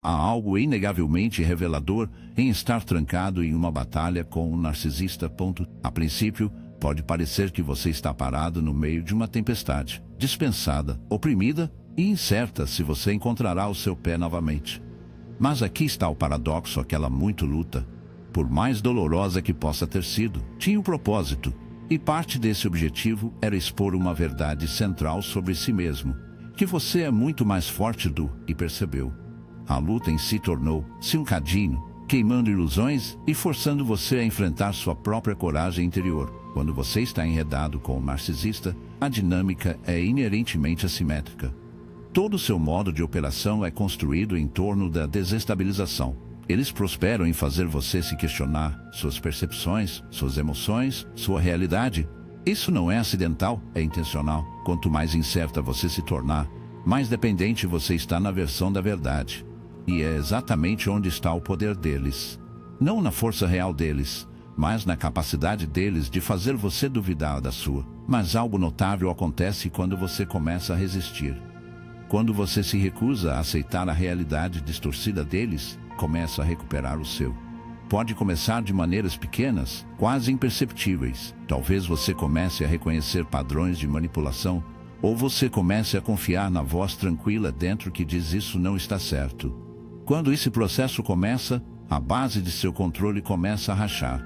Há algo inegavelmente revelador em estar trancado em uma batalha com um narcisista. A princípio, pode parecer que você está parado no meio de uma tempestade, dispensada, oprimida e incerta se você encontrará o seu pé novamente. Mas aqui está o paradoxo: aquela muito luta, por mais dolorosa que possa ter sido, tinha um propósito, e parte desse objetivo era expor uma verdade central sobre si mesmo, que você é muito mais forte do que percebeu. A luta em si tornou-se um cadinho, queimando ilusões e forçando você a enfrentar sua própria coragem interior. Quando você está enredado com o narcisista, a dinâmica é inerentemente assimétrica. Todo o seu modo de operação é construído em torno da desestabilização. Eles prosperam em fazer você se questionar suas percepções, suas emoções, sua realidade. Isso não é acidental, é intencional. Quanto mais incerta você se tornar, mais dependente você está na versão da verdade. E é exatamente onde está o poder deles. Não na força real deles, mas na capacidade deles de fazer você duvidar da sua. Mas algo notável acontece quando você começa a resistir. Quando você se recusa a aceitar a realidade distorcida deles, começa a recuperar o seu. Pode começar de maneiras pequenas, quase imperceptíveis. Talvez você comece a reconhecer padrões de manipulação, ou você comece a confiar na voz tranquila dentro que diz: isso não está certo. Quando esse processo começa, a base de seu controle começa a rachar.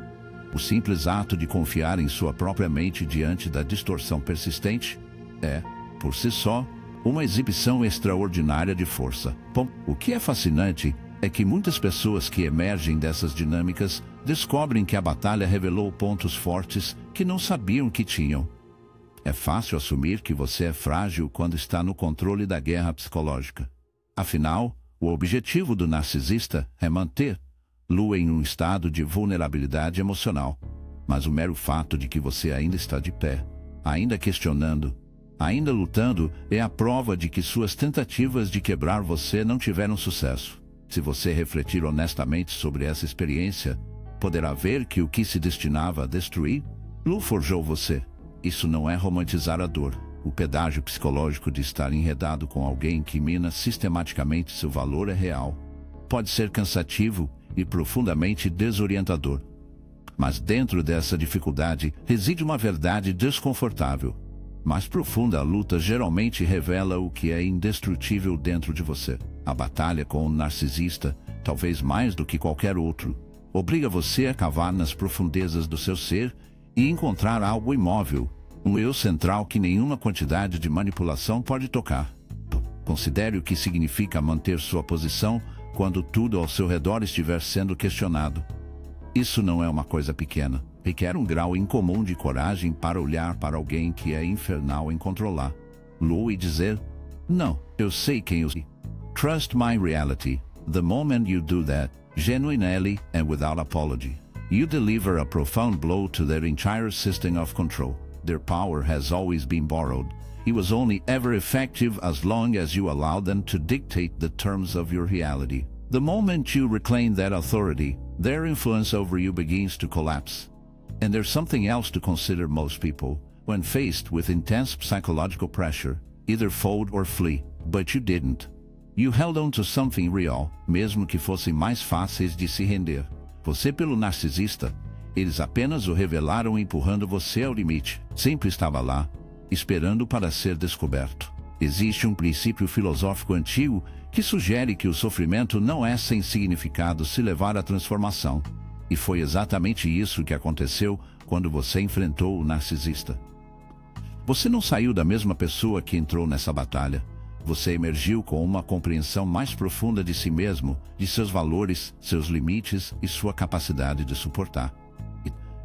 O simples ato de confiar em sua própria mente diante da distorção persistente é, por si só, uma exibição extraordinária de força. Bom, o que é fascinante é que muitas pessoas que emergem dessas dinâmicas descobrem que a batalha revelou pontos fortes que não sabiam que tinham. É fácil assumir que você é frágil quando está no controle da guerra psicológica. Afinal, o objetivo do narcisista é manter-lo em um estado de vulnerabilidade emocional. Mas o mero fato de que você ainda está de pé, ainda questionando, ainda lutando, é a prova de que suas tentativas de quebrar você não tiveram sucesso. Se você refletir honestamente sobre essa experiência, poderá ver que o que se destinava a destruir-lo forjou você. Isso não é romantizar a dor. O pedágio psicológico de estar enredado com alguém que mina sistematicamente seu valor é real. Pode ser cansativo e profundamente desorientador. Mas dentro dessa dificuldade reside uma verdade desconfortável. Mais profunda, a luta geralmente revela o que é indestrutível dentro de você. A batalha com o narcisista, talvez mais do que qualquer outro, obriga você a cavar nas profundezas do seu ser e encontrar algo imóvel, um eu central que nenhuma quantidade de manipulação pode tocar. Considere o que significa manter sua posição quando tudo ao seu redor estiver sendo questionado. Isso não é uma coisa pequena. Requer um grau incomum de coragem para olhar para alguém que é infernal em controlar-lo e dizer: não, eu sei quem eu sou. Trust my reality. The moment you do that, genuinely and without apology, you deliver a profound blow to their entire system of control. Their power has always been borrowed. It was only ever effective as long as you allow them to dictate the terms of your reality. The moment you reclaim that authority, their influence over you begins to collapse. And there's something else to consider. Most people, when faced with intense psychological pressure, either fold or flee, but you didn't. You held on to something real, mesmo que fossem mais fáceis de se render. Você pelo narcisista, eles apenas o revelaram empurrando você ao limite. Sempre estava lá, esperando para ser descoberto. Existe um princípio filosófico antigo que sugere que o sofrimento não é sem significado se levar à transformação. E foi exatamente isso que aconteceu quando você enfrentou o narcisista. Você não saiu da mesma pessoa que entrou nessa batalha. Você emergiu com uma compreensão mais profunda de si mesmo, de seus valores, seus limites e sua capacidade de suportar.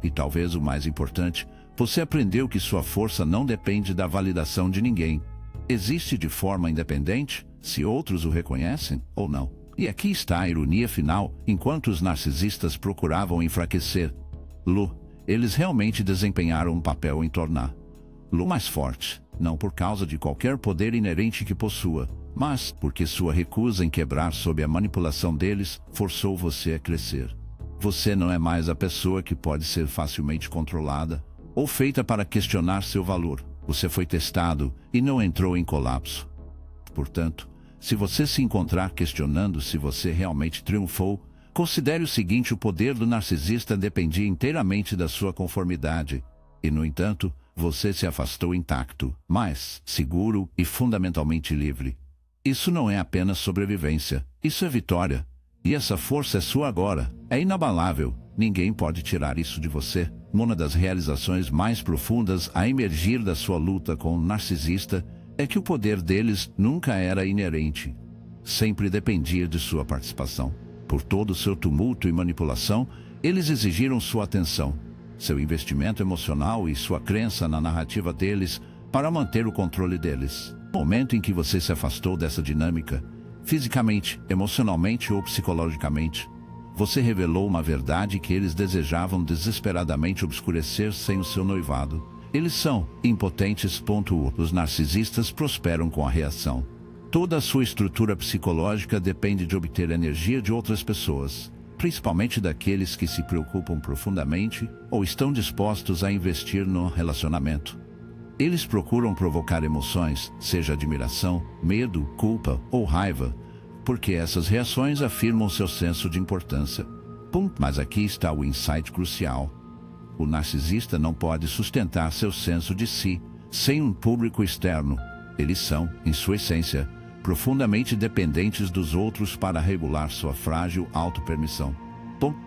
E talvez o mais importante, você aprendeu que sua força não depende da validação de ninguém. Existe de forma independente, se outros o reconhecem ou não. E aqui está a ironia final: enquanto os narcisistas procuravam enfraquecer-lo, eles realmente desempenharam um papel em torná-lo mais forte, não por causa de qualquer poder inerente que possua, mas porque sua recusa em quebrar sob a manipulação deles forçou você a crescer. Você não é mais a pessoa que pode ser facilmente controlada ou feita para questionar seu valor. Você foi testado e não entrou em colapso. Portanto, Se você se encontrar questionando se você realmente triunfou, considere o seguinte: o poder do narcisista dependia inteiramente da sua conformidade. E, no entanto, você se afastou intacto, mais seguro e fundamentalmente livre. Isso não é apenas sobrevivência, isso é vitória. E essa força é sua agora, é inabalável, ninguém pode tirar isso de você. Uma das realizações mais profundas a emergir da sua luta com o narcisista é que o poder deles nunca era inerente. Sempre dependia de sua participação. Por todo o seu tumulto e manipulação, eles exigiram sua atenção, seu investimento emocional e sua crença na narrativa deles para manter o controle deles. No momento em que você se afastou dessa dinâmica, fisicamente, emocionalmente ou psicologicamente, você revelou uma verdade que eles desejavam desesperadamente obscurecer sem o seu noivado. Eles são impotentes. Os narcisistas prosperam com a reação. Toda a sua estrutura psicológica depende de obter energia de outras pessoas, principalmente daqueles que se preocupam profundamente ou estão dispostos a investir no relacionamento. Eles procuram provocar emoções, seja admiração, medo, culpa ou raiva, porque essas reações afirmam seu senso de importância. Mas aqui está o insight crucial. O narcisista não pode sustentar seu senso de si sem um público externo. Eles são, em sua essência, profundamente dependentes dos outros para regular sua frágil autopermissão.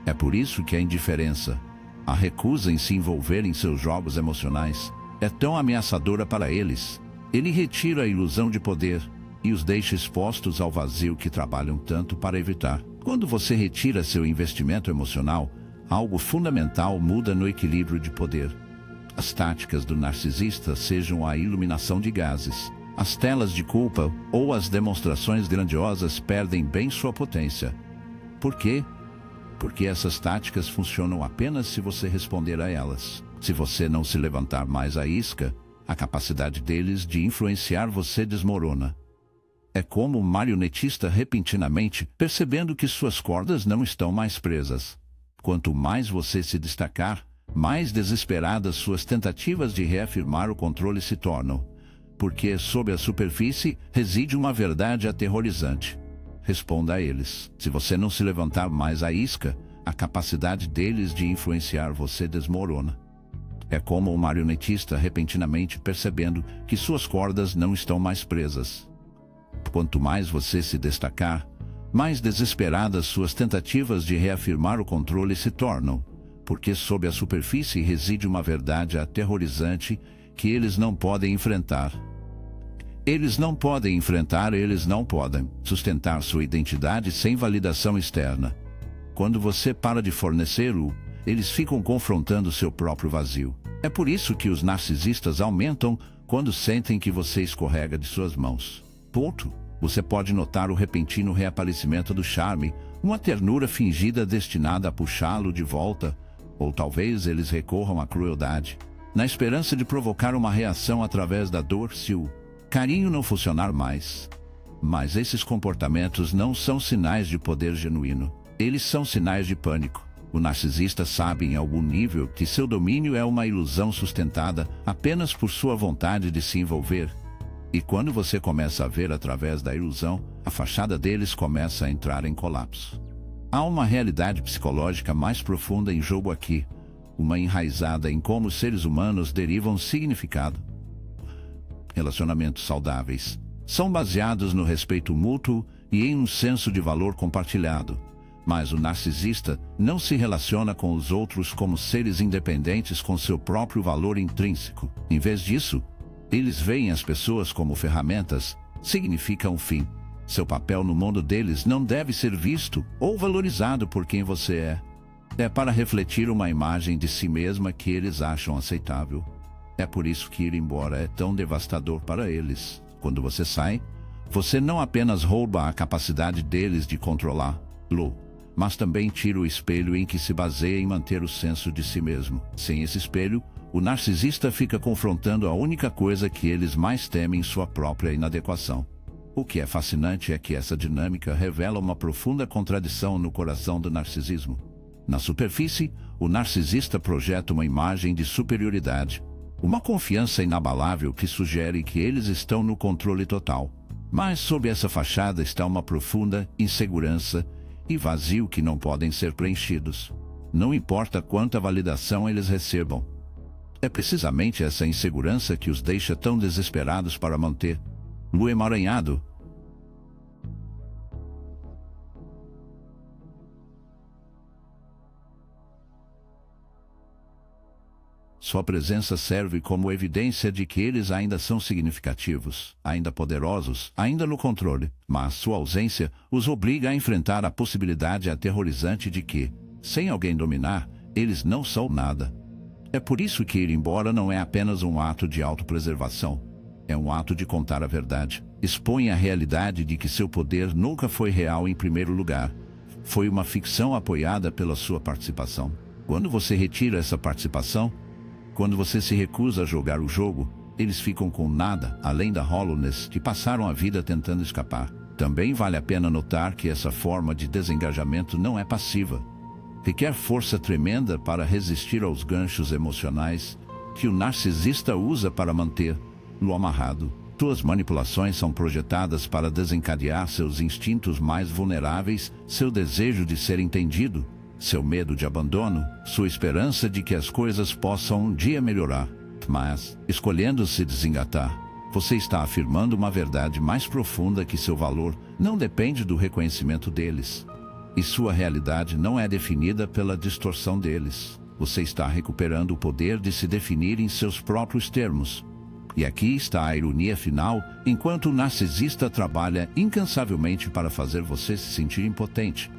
É por isso que a indiferença, a recusa em se envolver em seus jogos emocionais, é tão ameaçadora para eles. Ele retira a ilusão de poder e os deixa expostos ao vazio que trabalham tanto para evitar. Quando você retira seu investimento emocional, algo fundamental muda no equilíbrio de poder. As táticas do narcisista, sejam a iluminação de gases, as telas de culpa ou as demonstrações grandiosas, perdem bem sua potência. Por quê? Porque essas táticas funcionam apenas se você responder a elas. Se você não se levantar mais à isca, a capacidade deles de influenciar você desmorona. É como um marionetista repentinamente percebendo que suas cordas não estão mais presas. Quanto mais você se destacar, mais desesperadas suas tentativas de reafirmar o controle se tornam. Porque sob a superfície reside uma verdade aterrorizante. Responda a eles. Se você não se levantar mais à isca, a capacidade deles de influenciar você desmorona. É como um marionetista repentinamente percebendo que suas cordas não estão mais presas. Quanto mais você se destacar, mais desesperadas suas tentativas de reafirmar o controle se tornam, porque sob a superfície reside uma verdade aterrorizante que eles não podem enfrentar. Eles não podem sustentar sua identidade sem validação externa. Quando você para de fornecê-lo, eles ficam confrontando seu próprio vazio. É por isso que os narcisistas aumentam quando sentem que você escorrega de suas mãos. Você pode notar o repentino reaparecimento do charme, uma ternura fingida destinada a puxá-lo de volta, ou talvez eles recorram à crueldade, na esperança de provocar uma reação através da dor se o carinho não funcionar mais. Mas esses comportamentos não são sinais de poder genuíno. Eles são sinais de pânico. O narcisista sabe em algum nível que seu domínio é uma ilusão sustentada apenas por sua vontade de se envolver. E quando você começa a ver através da ilusão, a fachada deles começa a entrar em colapso. Há uma realidade psicológica mais profunda em jogo aqui, uma enraizada em como os seres humanos derivam significado. Relacionamentos saudáveis são baseados no respeito mútuo e em um senso de valor compartilhado. Mas o narcisista não se relaciona com os outros como seres independentes com seu próprio valor intrínseco. Em vez disso, eles veem as pessoas como ferramentas, significa um fim. Seu papel no mundo deles não deve ser visto ou valorizado por quem você é. É para refletir uma imagem de si mesma que eles acham aceitável. É por isso que ir embora é tão devastador para eles. Quando você sai, você não apenas rouba a capacidade deles de controlá-lo, mas também tira o espelho em que se baseia em manter o senso de si mesmo. Sem esse espelho, o narcisista fica confrontando a única coisa que eles mais temem, sua própria inadequação. O que é fascinante é que essa dinâmica revela uma profunda contradição no coração do narcisismo. Na superfície, o narcisista projeta uma imagem de superioridade, uma confiança inabalável que sugere que eles estão no controle total. Mas sob essa fachada está uma profunda insegurança e vazio que não podem ser preenchidos. Não importa quanta validação eles recebam. É precisamente essa insegurança que os deixa tão desesperados para manter o emaranhado. Sua presença serve como evidência de que eles ainda são significativos, ainda poderosos, ainda no controle, mas sua ausência os obriga a enfrentar a possibilidade aterrorizante de que, sem alguém dominar, eles não são nada. É por isso que ir embora não é apenas um ato de autopreservação. É um ato de contar a verdade. Expõe a realidade de que seu poder nunca foi real em primeiro lugar. Foi uma ficção apoiada pela sua participação. Quando você retira essa participação, quando você se recusa a jogar o jogo, eles ficam com nada, além da hollowness que passaram a vida tentando escapar. Também vale a pena notar que essa forma de desengajamento não é passiva. Requer força tremenda para resistir aos ganchos emocionais que o narcisista usa para manter-lo amarrado. Suas manipulações são projetadas para desencadear seus instintos mais vulneráveis, seu desejo de ser entendido, seu medo de abandono, sua esperança de que as coisas possam um dia melhorar. Mas, escolhendo se desengatar, você está afirmando uma verdade mais profunda que seu valor não depende do reconhecimento deles. E sua realidade não é definida pela distorção deles. Você está recuperando o poder de se definir em seus próprios termos. E aqui está a ironia final, enquanto o narcisista trabalha incansavelmente para fazer você se sentir impotente.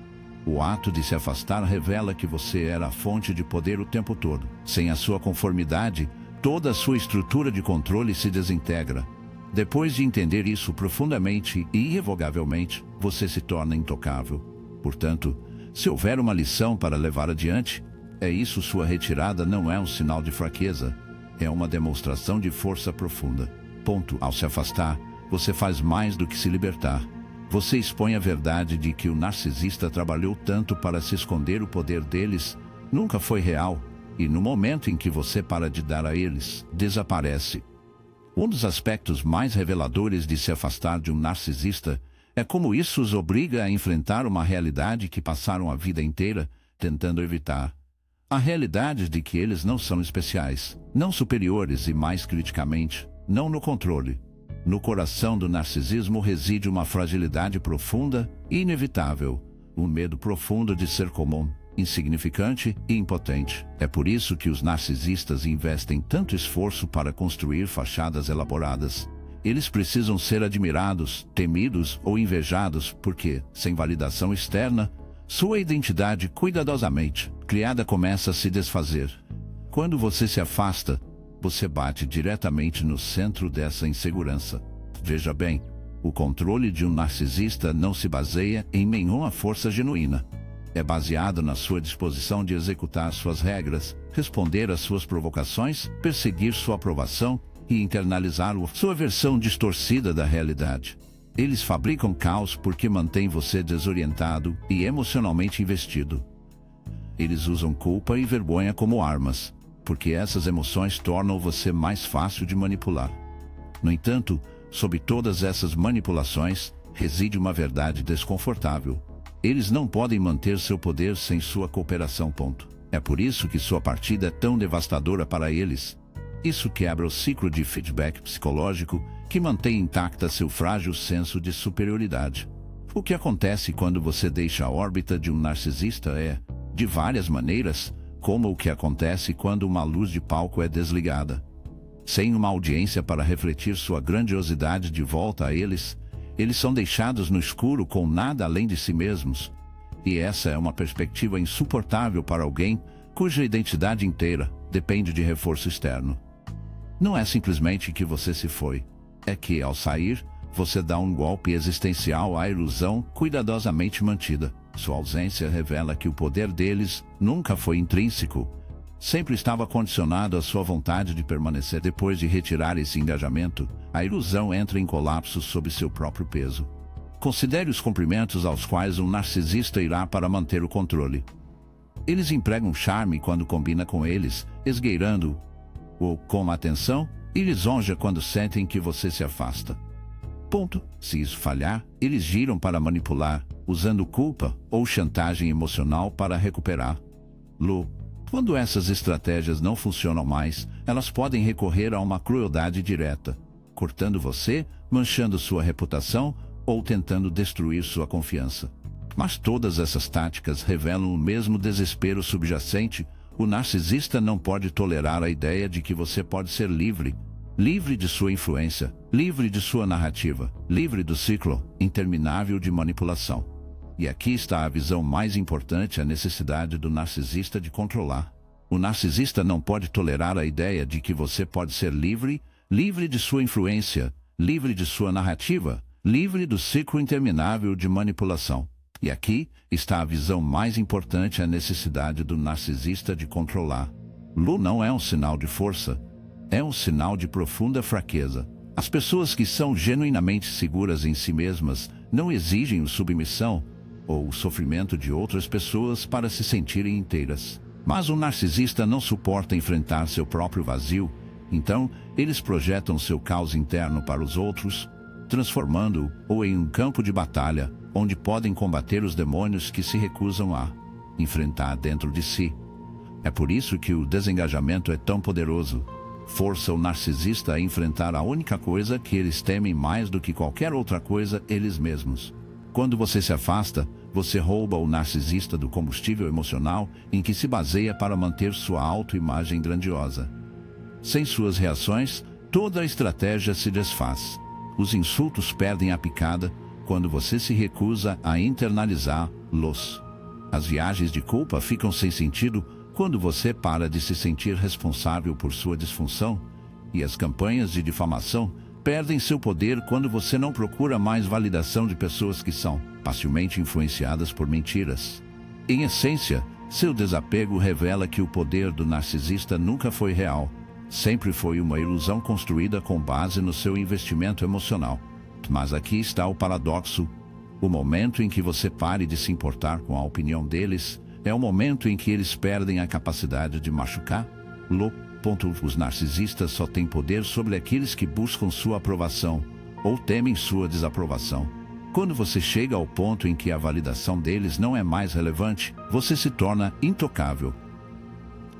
O ato de se afastar revela que você era a fonte de poder o tempo todo. Sem a sua conformidade, toda a sua estrutura de controle se desintegra. Depois de entender isso profundamente e irrevogavelmente, você se torna intocável. Portanto, se houver uma lição para levar adiante, é isso: sua retirada não é um sinal de fraqueza, é uma demonstração de força profunda. Ponto. Ao se afastar, você faz mais do que se libertar. Você expõe a verdade de que o narcisista trabalhou tanto para se esconder. O poder deles nunca foi real, e no momento em que você para de dar a eles, desaparece. Um dos aspectos mais reveladores de se afastar de um narcisista é como isso os obriga a enfrentar uma realidade que passaram a vida inteira tentando evitar. A realidade de que eles não são especiais, não superiores e, mais criticamente, não no controle. No coração do narcisismo reside uma fragilidade profunda e inevitável, um medo profundo de ser comum, insignificante e impotente. É por isso que os narcisistas investem tanto esforço para construir fachadas elaboradas. Eles precisam ser admirados, temidos ou invejados porque, sem validação externa, sua identidade cuidadosamente criada começa a se desfazer. Quando você se afasta, você bate diretamente no centro dessa insegurança. Veja bem, o controle de um narcisista não se baseia em nenhuma força genuína. É baseado na sua disposição de executar suas regras, responder às suas provocações, perseguir sua aprovação e internalizar sua versão distorcida da realidade. Eles fabricam caos porque mantêm você desorientado e emocionalmente investido. Eles usam culpa e vergonha como armas, porque essas emoções tornam você mais fácil de manipular. No entanto, sob todas essas manipulações, reside uma verdade desconfortável. Eles não podem manter seu poder sem sua cooperação. Ponto. É por isso que sua partida é tão devastadora para eles. Isso quebra o ciclo de feedback psicológico que mantém intacta seu frágil senso de superioridade. O que acontece quando você deixa a órbita de um narcisista é, de várias maneiras, como o que acontece quando uma luz de palco é desligada. Sem uma audiência para refletir sua grandiosidade de volta a eles, eles são deixados no escuro com nada além de si mesmos. E essa é uma perspectiva insuportável para alguém cuja identidade inteira depende de reforço externo. Não é simplesmente que você se foi, é que, ao sair, você dá um golpe existencial à ilusão cuidadosamente mantida. Sua ausência revela que o poder deles nunca foi intrínseco. Sempre estava condicionado à sua vontade de permanecer. Depois de retirar esse engajamento, a ilusão entra em colapso sob seu próprio peso. Considere os cumprimentos aos quais um narcisista irá para manter o controle. Eles empregam charme quando combina com eles, esgueirando-o com atenção, e lisonja quando sentem que você se afasta. Ponto. Se isso falhar, eles giram para manipular, usando culpa ou chantagem emocional para recuperar. Quando essas estratégias não funcionam mais, elas podem recorrer a uma crueldade direta, cortando você, manchando sua reputação ou tentando destruir sua confiança. Mas todas essas táticas revelam o mesmo desespero subjacente. O narcisista não pode tolerar a ideia de que você pode ser livre, livre de sua influência, livre de sua narrativa, livre do ciclo interminável de manipulação. E aqui está a visão mais importante: a necessidade do narcisista de controlar. O narcisista não pode tolerar a ideia de que você pode ser livre, livre de sua influência, livre de sua narrativa, livre do ciclo interminável de manipulação. E aqui está a visão mais importante: a necessidade do narcisista de controlar. Não é um sinal de força, é um sinal de profunda fraqueza. As pessoas que são genuinamente seguras em si mesmas não exigem submissão ou o sofrimento de outras pessoas para se sentirem inteiras. Mas o narcisista não suporta enfrentar seu próprio vazio, então eles projetam seu caos interno para os outros, transformando-o em um campo de batalha, onde podem combater os demônios que se recusam a enfrentar dentro de si. É por isso que o desengajamento é tão poderoso. Força o narcisista a enfrentar a única coisa que eles temem mais do que qualquer outra coisa: eles mesmos. Quando você se afasta, você rouba o narcisista do combustível emocional em que se baseia para manter sua autoimagem grandiosa. Sem suas reações, toda a estratégia se desfaz. Os insultos perdem a picada quando você se recusa a internalizá-los. As viagens de culpa ficam sem sentido quando você para de se sentir responsável por sua disfunção, e as campanhas de difamação perdem seu poder quando você não procura mais validação de pessoas que são facilmente influenciadas por mentiras. Em essência, seu desapego revela que o poder do narcisista nunca foi real, sempre foi uma ilusão construída com base no seu investimento emocional. Mas aqui está o paradoxo: o momento em que você pare de se importar com a opinião deles é o momento em que eles perdem a capacidade de machucar. Os narcisistas só têm poder sobre aqueles que buscam sua aprovação ou temem sua desaprovação. Quando você chega ao ponto em que a validação deles não é mais relevante, você se torna intocável.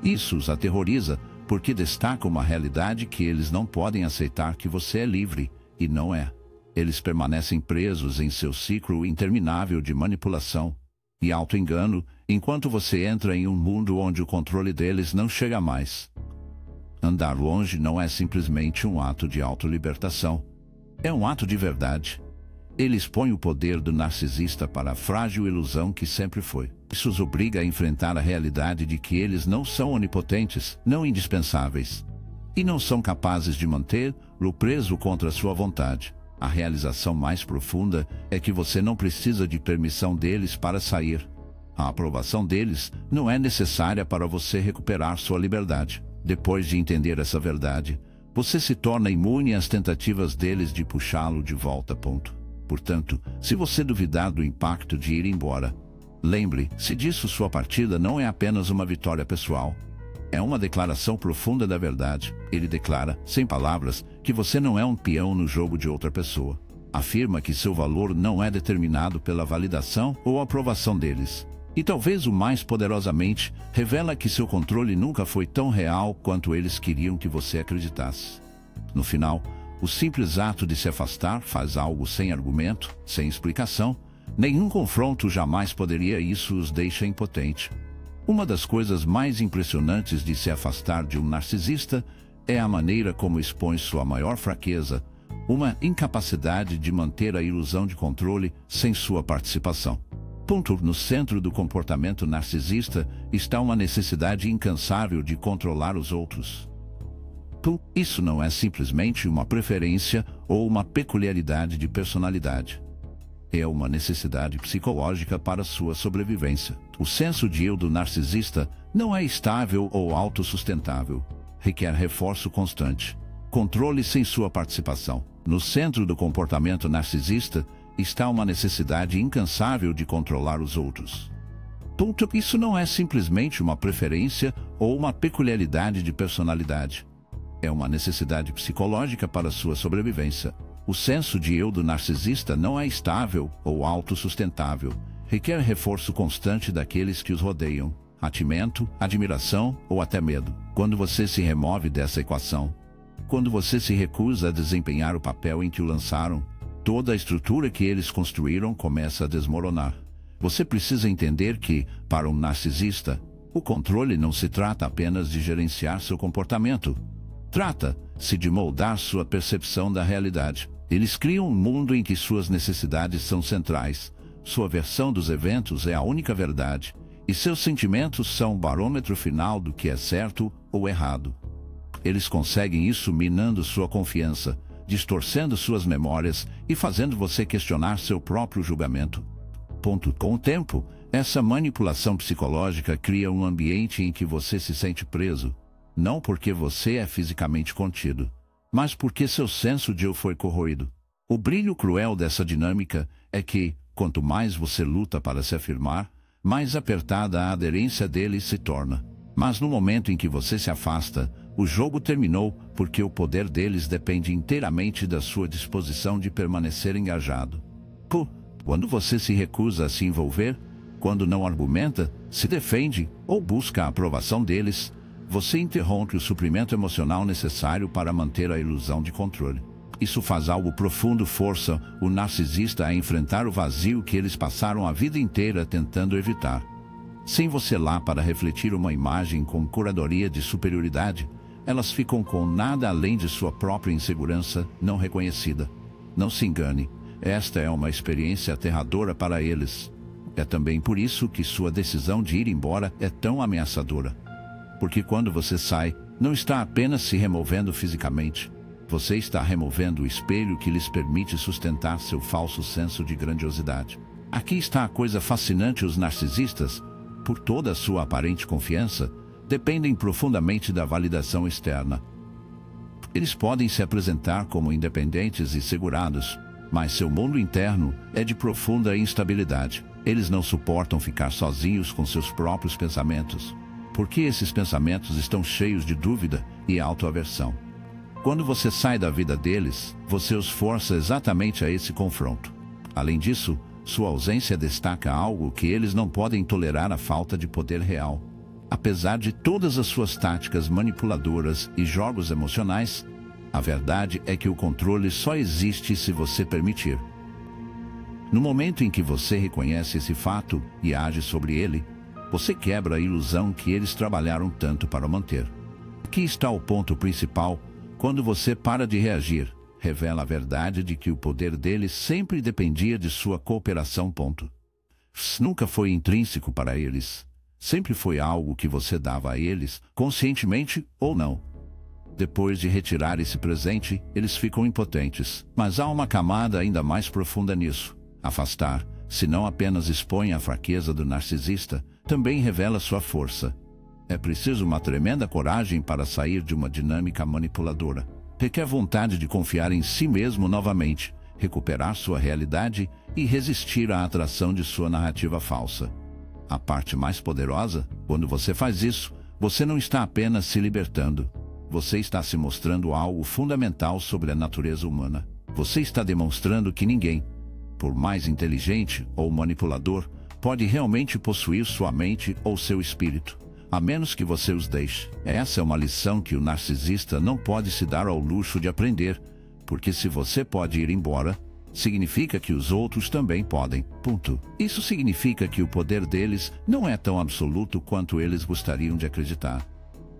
Isso os aterroriza, porque destaca uma realidade que eles não podem aceitar: que você é livre, e não é. Eles permanecem presos em seu ciclo interminável de manipulação e auto-engano, enquanto você entra em um mundo onde o controle deles não chega mais. Andar longe não é simplesmente um ato de autolibertação. É um ato de verdade. Ele expõe o poder do narcisista para a frágil ilusão que sempre foi. Isso os obriga a enfrentar a realidade de que eles não são onipotentes, não indispensáveis, e não são capazes de manter-o preso contra sua vontade. A realização mais profunda é que você não precisa de permissão deles para sair. A aprovação deles não é necessária para você recuperar sua liberdade. Depois de entender essa verdade, você se torna imune às tentativas deles de puxá-lo de volta. Portanto, se você duvidar do impacto de ir embora, lembre-se disso: sua partida não é apenas uma vitória pessoal. É uma declaração profunda da verdade. Ele declara, sem palavras, que você não é um peão no jogo de outra pessoa. Afirma que seu valor não é determinado pela validação ou aprovação deles. E talvez o mais poderosamente, revela que seu controle nunca foi tão real quanto eles queriam que você acreditasse. No final, o simples ato de se afastar faz algo sem argumento, sem explicação. Nenhum confronto jamais poderia. Isso os deixa impotente. Uma das coisas mais impressionantes de se afastar de um narcisista é a maneira como expõe sua maior fraqueza, uma incapacidade de manter a ilusão de controle sem sua participação. No centro do comportamento narcisista está uma necessidade incansável de controlar os outros. Isso não é simplesmente uma preferência ou uma peculiaridade de personalidade. É uma necessidade psicológica para sua sobrevivência. O senso de eu do narcisista não é estável ou autossustentável. Requer reforço constante. Controle sem sua participação. No centro do comportamento narcisista está uma necessidade incansável de controlar os outros. Isso não é simplesmente uma preferência ou uma peculiaridade de personalidade. É uma necessidade psicológica para sua sobrevivência. O senso de eu do narcisista não é estável ou autossustentável. Requer reforço constante daqueles que os rodeiam, atimento, admiração ou até medo. Quando você se remove dessa equação, quando você se recusa a desempenhar o papel em que o lançaram, toda a estrutura que eles construíram começa a desmoronar. Você precisa entender que, para um narcisista, o controle não se trata apenas de gerenciar seu comportamento. Trata-se de moldar sua percepção da realidade. Eles criam um mundo em que suas necessidades são centrais, sua versão dos eventos é a única verdade, e seus sentimentos são o barômetro final do que é certo ou errado. Eles conseguem isso minando sua confiança, distorcendo suas memórias e fazendo você questionar seu próprio julgamento. Com o tempo, essa manipulação psicológica cria um ambiente em que você se sente preso, não porque você é fisicamente contido, mas porque seu senso de eu foi corroído. O brilho cruel dessa dinâmica é que, quanto mais você luta para se afirmar, mais apertada a aderência deles se torna. Mas no momento em que você se afasta, o jogo terminou porque o poder deles depende inteiramente da sua disposição de permanecer engajado. Quando você se recusa a se envolver, quando não argumenta, se defende ou busca a aprovação deles, você interrompe o suprimento emocional necessário para manter a ilusão de controle. Isso faz algo profundo, força o narcisista a enfrentar o vazio que eles passaram a vida inteira tentando evitar. Sem você lá para refletir uma imagem com curadoria de superioridade, elas ficam com nada além de sua própria insegurança não reconhecida. Não se engane, esta é uma experiência aterradora para eles. É também por isso que sua decisão de ir embora é tão ameaçadora. Porque quando você sai, não está apenas se removendo fisicamente. Você está removendo o espelho que lhes permite sustentar seu falso senso de grandiosidade. Aqui está a coisa fascinante: os narcisistas, por toda a sua aparente confiança, dependem profundamente da validação externa. Eles podem se apresentar como independentes e segurados, mas seu mundo interno é de profunda instabilidade. Eles não suportam ficar sozinhos com seus próprios pensamentos, porque esses pensamentos estão cheios de dúvida e autoaversão. Quando você sai da vida deles, você os força exatamente a esse confronto. Além disso, sua ausência destaca algo que eles não podem tolerar: a falta de poder real. Apesar de todas as suas táticas manipuladoras e jogos emocionais, a verdade é que o controle só existe se você permitir. No momento em que você reconhece esse fato e age sobre ele, você quebra a ilusão que eles trabalharam tanto para manter. Aqui está o ponto principal: quando você para de reagir, revela a verdade de que o poder deles sempre dependia de sua cooperação. Nunca foi intrínseco para eles. Sempre foi algo que você dava a eles, conscientemente ou não. Depois de retirar esse presente, eles ficam impotentes. Mas há uma camada ainda mais profunda nisso. Afastar-se não apenas expõe a fraqueza do narcisista, também revela sua força. É preciso uma tremenda coragem para sair de uma dinâmica manipuladora. Requer vontade de confiar em si mesmo novamente, recuperar sua realidade e resistir à atração de sua narrativa falsa. A parte mais poderosa: quando você faz isso, você não está apenas se libertando. Você está se mostrando algo fundamental sobre a natureza humana. Você está demonstrando que ninguém, por mais inteligente ou manipulador, pode realmente possuir sua mente ou seu espírito, a menos que você os deixe. Essa é uma lição que o narcisista não pode se dar ao luxo de aprender, porque se você pode ir embora, significa que os outros também podem. Isso significa que o poder deles não é tão absoluto quanto eles gostariam de acreditar.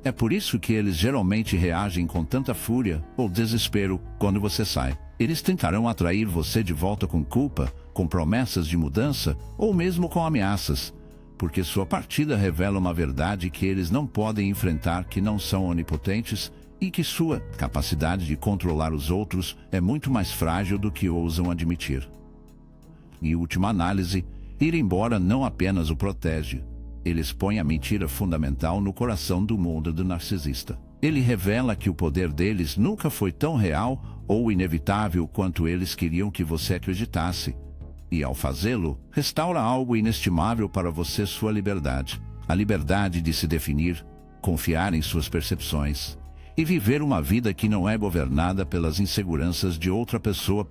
É por isso que eles geralmente reagem com tanta fúria ou desespero quando você sai. Eles tentarão atrair você de volta com culpa, com promessas de mudança ou mesmo com ameaças, porque sua partida revela uma verdade que eles não podem enfrentar: que não são onipotentes e que sua capacidade de controlar os outros é muito mais frágil do que ousam admitir. Em última análise, ir embora não apenas o protege, ele expõe a mentira fundamental no coração do mundo do narcisista. Ele revela que o poder deles nunca foi tão real ou inevitável quanto eles queriam que você acreditasse. E ao fazê-lo, restaura algo inestimável para você: sua liberdade. A liberdade de se definir, confiar em suas percepções e viver uma vida que não é governada pelas inseguranças de outra pessoa.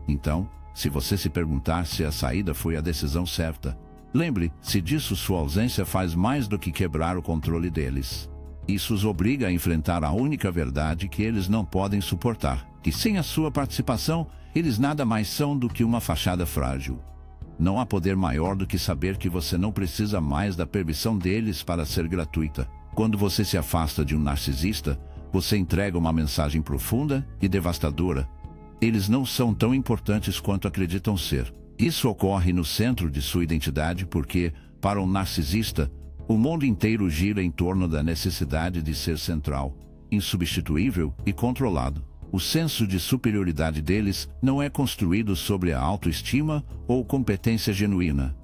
Então, se você se perguntar se a saída foi a decisão certa, lembre-se disso: sua ausência faz mais do que quebrar o controle deles. Isso os obriga a enfrentar a única verdade que eles não podem suportar, que sem a sua participação, eles nada mais são do que uma fachada frágil. Não há poder maior do que saber que você não precisa mais da permissão deles para ser gratuita. Quando você se afasta de um narcisista, você entrega uma mensagem profunda e devastadora: eles não são tão importantes quanto acreditam ser. Isso ocorre no centro de sua identidade porque, para um narcisista, o mundo inteiro gira em torno da necessidade de ser central, insubstituível e controlado. O senso de superioridade deles não é construído sobre a autoestima ou competência genuína.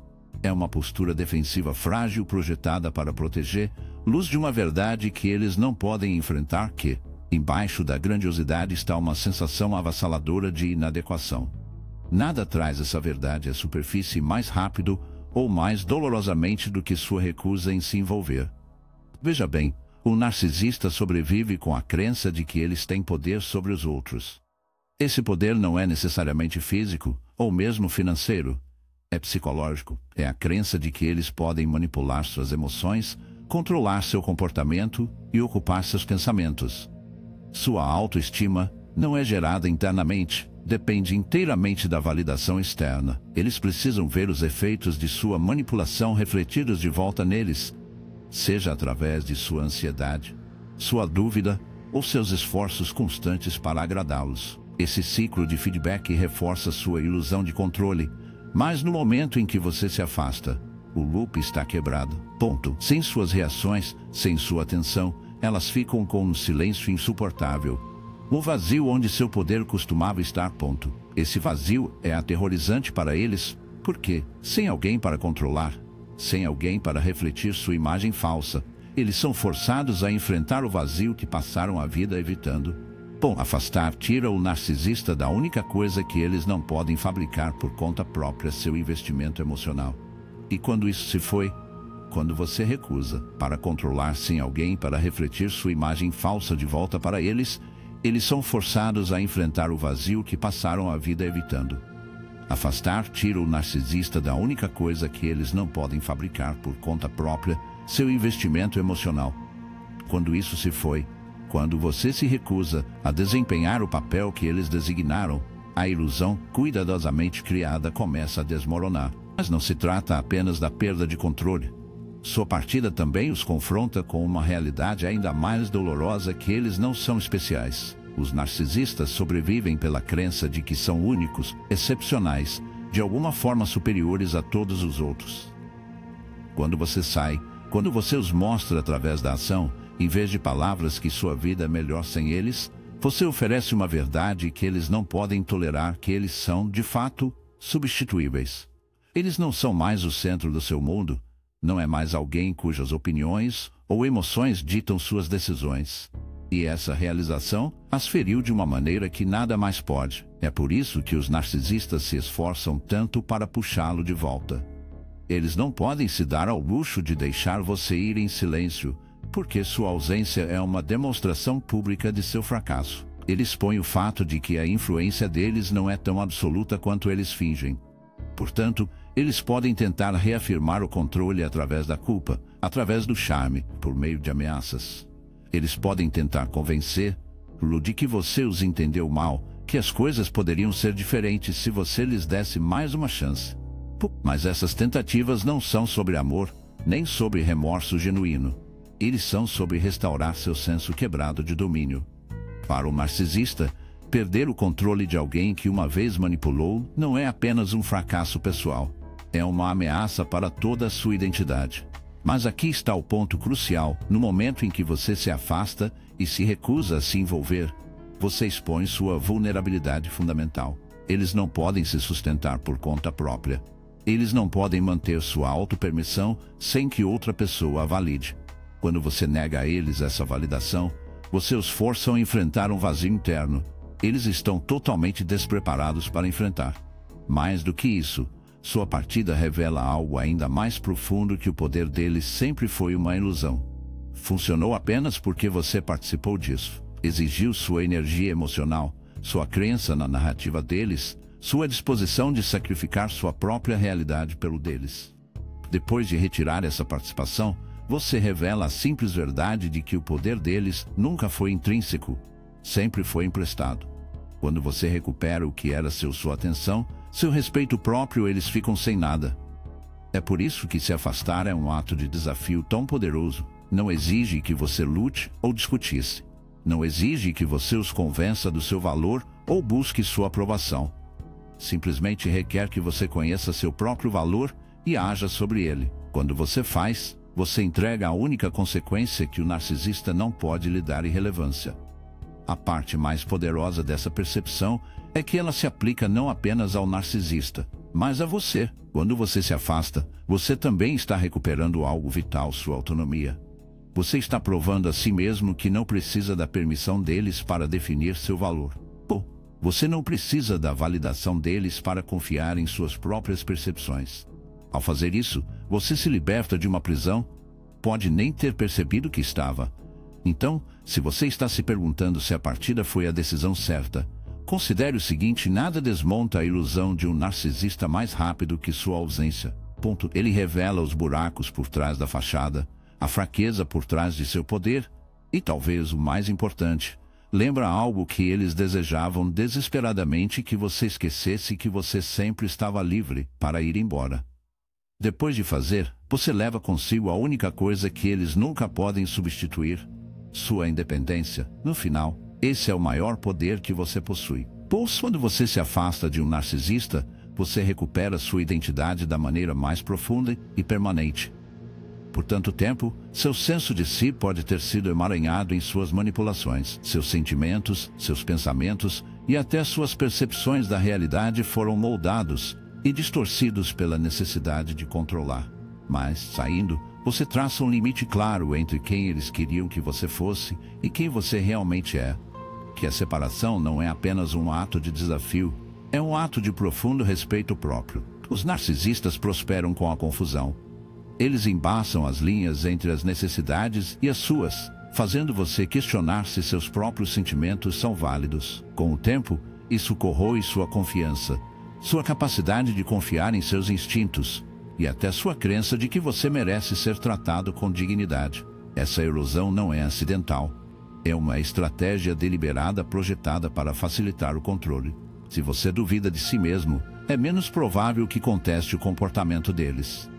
É uma postura defensiva frágil projetada para proteger luz de uma verdade que eles não podem enfrentar, que, embaixo da grandiosidade, está uma sensação avassaladora de inadequação. Nada traz essa verdade à superfície mais rápido ou mais dolorosamente do que sua recusa em se envolver. Veja bem, o narcisista sobrevive com a crença de que eles têm poder sobre os outros. Esse poder não é necessariamente físico ou mesmo financeiro. É psicológico. É a crença de que eles podem manipular suas emoções, controlar seu comportamento e ocupar seus pensamentos. Sua autoestima não é gerada internamente, depende inteiramente da validação externa. Eles precisam ver os efeitos de sua manipulação refletidos de volta neles, seja através de sua ansiedade, sua dúvida ou seus esforços constantes para agradá-los. Esse ciclo de feedback reforça sua ilusão de controle, mas no momento em que você se afasta, o loop está quebrado. Sem suas reações, sem sua atenção, elas ficam com um silêncio insuportável. Um vazio onde seu poder costumava estar. Esse vazio é aterrorizante para eles, porque, sem alguém para controlar, sem alguém para refletir sua imagem falsa, eles são forçados a enfrentar o vazio que passaram a vida evitando. Afastar tira o narcisista da única coisa que eles não podem fabricar por conta própria: seu investimento emocional. E quando isso se foi, quando você recusa para controlar sem alguém para refletir sua imagem falsa de volta para eles, eles são forçados a enfrentar o vazio que passaram a vida evitando. Afastar tira o narcisista da única coisa que eles não podem fabricar por conta própria: seu investimento emocional. Quando isso se foi, quando você se recusa a desempenhar o papel que eles designaram, a ilusão cuidadosamente criada começa a desmoronar. Mas não se trata apenas da perda de controle. Sua partida também os confronta com uma realidade ainda mais dolorosa: que eles não são especiais. Os narcisistas sobrevivem pela crença de que são únicos, excepcionais, de alguma forma superiores a todos os outros. Quando você sai, quando você os mostra através da ação, em vez de palavras, que sua vida é melhor sem eles, você oferece uma verdade que eles não podem tolerar: que eles são, de fato, substituíveis. Eles não são mais o centro do seu mundo. Não é mais alguém cujas opiniões ou emoções ditam suas decisões. E essa realização as feriu de uma maneira que nada mais pode. É por isso que os narcisistas se esforçam tanto para puxá-lo de volta. Eles não podem se dar ao luxo de deixar você ir em silêncio, porque sua ausência é uma demonstração pública de seu fracasso. Eles põem o fato de que a influência deles não é tão absoluta quanto eles fingem. Portanto, eles podem tentar reafirmar o controle através da culpa, através do charme, por meio de ameaças. Eles podem tentar convencer-lo de que você os entendeu mal, que as coisas poderiam ser diferentes se você lhes desse mais uma chance. Mas essas tentativas não são sobre amor, nem sobre remorso genuíno. Eles são sobre restaurar seu senso quebrado de domínio. Para o narcisista, perder o controle de alguém que uma vez manipulou não é apenas um fracasso pessoal. É uma ameaça para toda a sua identidade. Mas aqui está o ponto crucial: no momento em que você se afasta e se recusa a se envolver, você expõe sua vulnerabilidade fundamental. Eles não podem se sustentar por conta própria. Eles não podem manter sua autopermissão sem que outra pessoa a valide. Quando você nega a eles essa validação, você os força a enfrentar um vazio interno. Eles estão totalmente despreparados para enfrentar. Mais do que isso, sua partida revela algo ainda mais profundo: que o poder deles sempre foi uma ilusão. Funcionou apenas porque você participou disso. Exigiu sua energia emocional, sua crença na narrativa deles, sua disposição de sacrificar sua própria realidade pelo deles. Depois de retirar essa participação, você revela a simples verdade de que o poder deles nunca foi intrínseco, sempre foi emprestado. Quando você recupera o que era sua atenção, seu respeito próprio, eles ficam sem nada. É por isso que se afastar é um ato de desafio tão poderoso. Não exige que você lute ou discutisse. Não exige que você os convença do seu valor ou busque sua aprovação. Simplesmente requer que você conheça seu próprio valor e haja sobre ele. Quando você faz, você entrega a única consequência que o narcisista não pode lhe dar irrelevância. A parte mais poderosa dessa percepção é que ela se aplica não apenas ao narcisista, mas a você. Quando você se afasta, você também está recuperando algo vital, sua autonomia. Você está provando a si mesmo que não precisa da permissão deles para definir seu valor. Você não precisa da validação deles para confiar em suas próprias percepções. Ao fazer isso, você se liberta de uma prisão. Pode nem ter percebido que estava. Então, se você está se perguntando se a partida foi a decisão certa, considere o seguinte: nada desmonta a ilusão de um narcisista mais rápido que sua ausência. Ele revela os buracos por trás da fachada, a fraqueza por trás de seu poder e, talvez o mais importante, lembra algo que eles desejavam desesperadamente que você esquecesse, que você sempre estava livre para ir embora. Depois de fazer, você leva consigo a única coisa que eles nunca podem substituir: sua independência. No final, esse é o maior poder que você possui. Pois quando você se afasta de um narcisista, você recupera sua identidade da maneira mais profunda e permanente. Por tanto tempo, seu senso de si pode ter sido emaranhado em suas manipulações. Seus sentimentos, seus pensamentos e até suas percepções da realidade foram moldados e distorcidos pela necessidade de controlar. Mas, saindo, você traça um limite claro entre quem eles queriam que você fosse e quem você realmente é. Que a separação não é apenas um ato de desafio, é um ato de profundo respeito próprio. Os narcisistas prosperam com a confusão. Eles embaçam as linhas entre as necessidades e as suas, fazendo você questionar se seus próprios sentimentos são válidos. Com o tempo, isso corrói sua confiança, sua capacidade de confiar em seus instintos e até sua crença de que você merece ser tratado com dignidade. Essa erosão não é acidental. É uma estratégia deliberada projetada para facilitar o controle. Se você duvida de si mesmo, é menos provável que conteste o comportamento deles.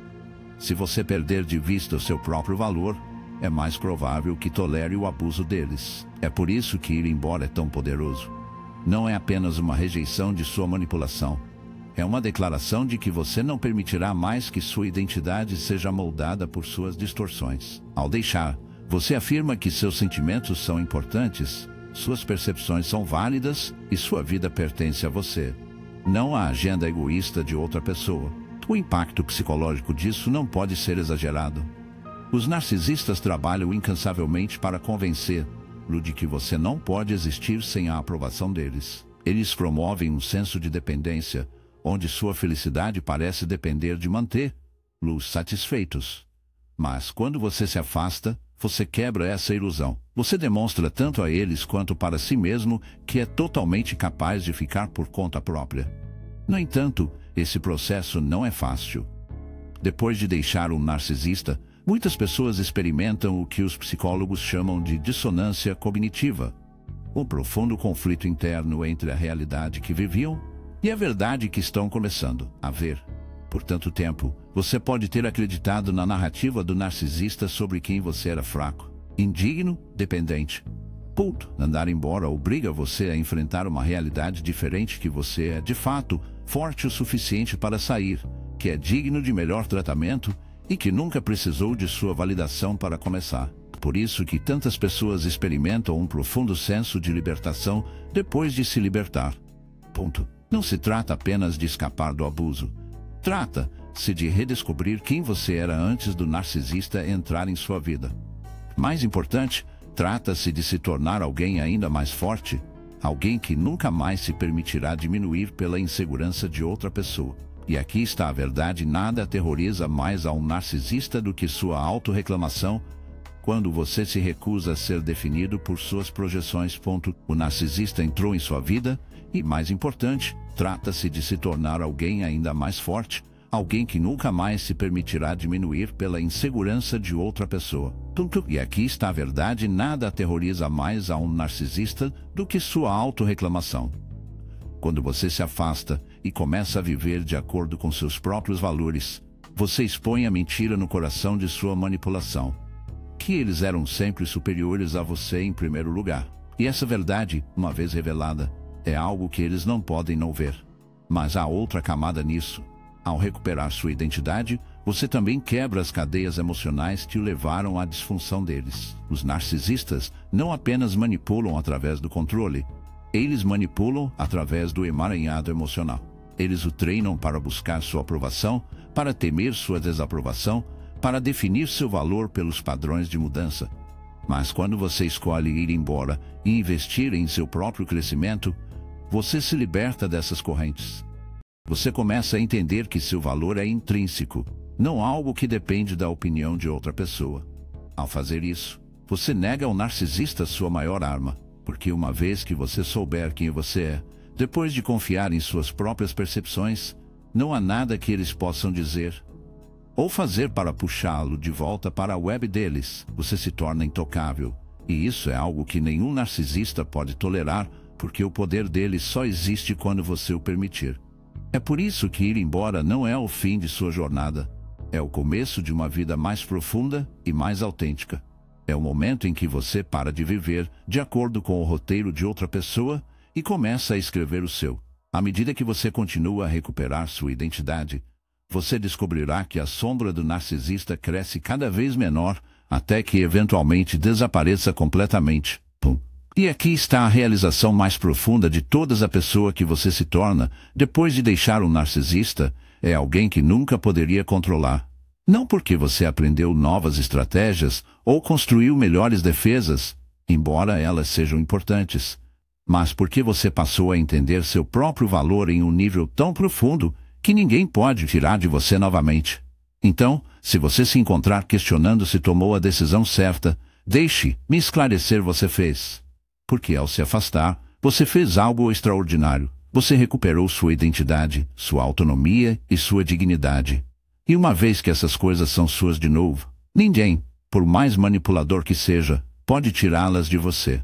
Se você perder de vista o seu próprio valor, é mais provável que tolere o abuso deles. É por isso que ir embora é tão poderoso. Não é apenas uma rejeição de sua manipulação. É uma declaração de que você não permitirá mais que sua identidade seja moldada por suas distorções. Ao deixar, você afirma que seus sentimentos são importantes, suas percepções são válidas e sua vida pertence a você, não à agenda egoísta de outra pessoa. O impacto psicológico disso não pode ser exagerado. Os narcisistas trabalham incansavelmente para convencer-lo de que você não pode existir sem a aprovação deles. Eles promovem um senso de dependência, onde sua felicidade parece depender de mantê-los satisfeitos. Mas quando você se afasta, você quebra essa ilusão. Você demonstra tanto a eles quanto para si mesmo que é totalmente capaz de ficar por conta própria. No entanto, esse processo não é fácil. Depois de deixar um narcisista, muitas pessoas experimentam o que os psicólogos chamam de dissonância cognitiva, um profundo conflito interno entre a realidade que viviam e a verdade que estão começando a ver. Por tanto tempo, você pode ter acreditado na narrativa do narcisista sobre quem você era fraco, indigno, dependente. Andar embora obriga você a enfrentar uma realidade diferente, que você é, de fato, forte o suficiente para sair, que é digno de melhor tratamento e que nunca precisou de sua validação para começar. Por isso que tantas pessoas experimentam um profundo senso de libertação depois de se libertar. Não se trata apenas de escapar do abuso. Trata-se de redescobrir quem você era antes do narcisista entrar em sua vida. Mais importante, trata-se de se tornar alguém ainda mais forte, alguém que nunca mais se permitirá diminuir pela insegurança de outra pessoa. E aqui está a verdade: nada aterroriza mais a um narcisista do que sua autorreclamação quando você se recusa a ser definido por suas projeções. O narcisista entrou em sua vida e, mais importante, trata-se de se tornar alguém ainda mais forte, alguém que nunca mais se permitirá diminuir pela insegurança de outra pessoa. E aqui está a verdade: nada aterroriza mais a um narcisista do que sua autorreclamação. Quando você se afasta e começa a viver de acordo com seus próprios valores, você expõe a mentira no coração de sua manipulação, que eles eram sempre superiores a você em primeiro lugar. E essa verdade, uma vez revelada, é algo que eles não podem não ver. Mas há outra camada nisso. Ao recuperar sua identidade, você também quebra as cadeias emocionais que o levaram à disfunção deles. Os narcisistas não apenas manipulam através do controle, eles manipulam através do emaranhado emocional. Eles o treinam para buscar sua aprovação, para temer sua desaprovação, para definir seu valor pelos padrões de mudança. Mas quando você escolhe ir embora e investir em seu próprio crescimento, você se liberta dessas correntes. Você começa a entender que seu valor é intrínseco, não algo que depende da opinião de outra pessoa. Ao fazer isso, você nega ao narcisista sua maior arma, porque uma vez que você souber quem você é, depois de confiar em suas próprias percepções, não há nada que eles possam dizer ou fazer para puxá-lo de volta para a web deles. Você se torna intocável, e isso é algo que nenhum narcisista pode tolerar, porque o poder deles só existe quando você o permitir. É por isso que ir embora não é o fim de sua jornada. É o começo de uma vida mais profunda e mais autêntica. É o momento em que você para de viver de acordo com o roteiro de outra pessoa e começa a escrever o seu. À medida que você continua a recuperar sua identidade, você descobrirá que a sombra do narcisista cresce cada vez menor até que eventualmente desapareça completamente. E aqui está a realização mais profunda de todas: a pessoa que você se torna depois de deixar um narcisista é alguém que nunca poderia controlar. Não porque você aprendeu novas estratégias ou construiu melhores defesas, embora elas sejam importantes, mas porque você passou a entender seu próprio valor em um nível tão profundo que ninguém pode tirar de você novamente. Então, se você se encontrar questionando se tomou a decisão certa, deixe-me esclarecer: você fez. Porque ao se afastar, você fez algo extraordinário. Você recuperou sua identidade, sua autonomia e sua dignidade. E uma vez que essas coisas são suas de novo, ninguém, por mais manipulador que seja, pode tirá-las de você.